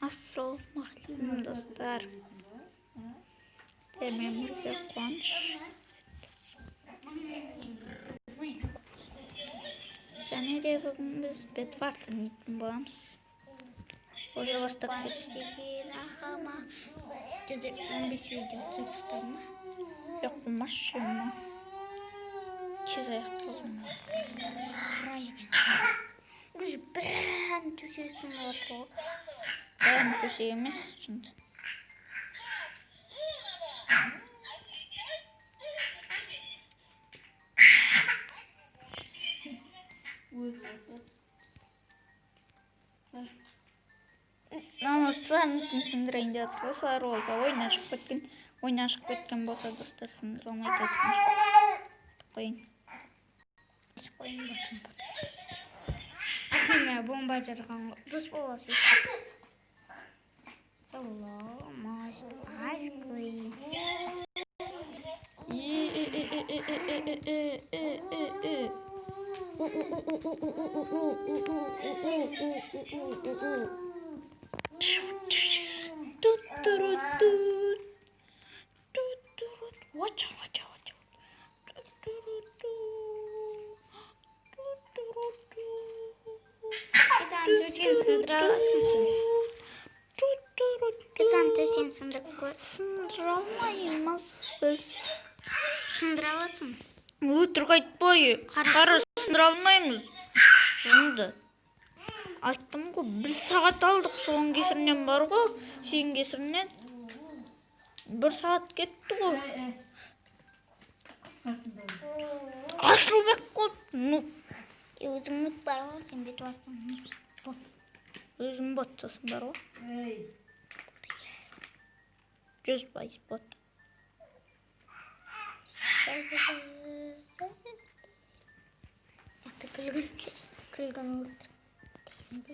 Assalamualaikum dostlar. Sizlerle birlikte Quvonch. Және де бүгін біз Bedwars ойнайтын боламыз. Уже бастап кеткен ағама 15 видео түсіріп тастадым ма? Жоқ, болмашы ма? Тез аяқталдым. Уже бәрін төсесін отыр ғой. Бәрін төсе емес, шынды. Намазсыздар мүмкін сындырайын деп жатыр ғой, солар болса ойыннан шығып кеткен болса достар сындыра алмайды айтқан қойын. Қойын басын бұд. Афина бомба жарған дос боласы. Ice cream. Watch out. Sen төсен сындырып көр. Сындыра алмаймыз біз. Сындыра аласың. Өтірік айтпай. Қара сындыра алмаймыз. Жынды. Айттым ғой, 1 сағат алдық соның кесірінен бар ғой. Сен кесірінен 1 сағат кетті ғой. Асылбек қой. Өзің мүт бар ғой, сен Bedwars'тан бот. Өзің боттасың бар ғой. 100% бот. Яқты күлгін өлтіріп.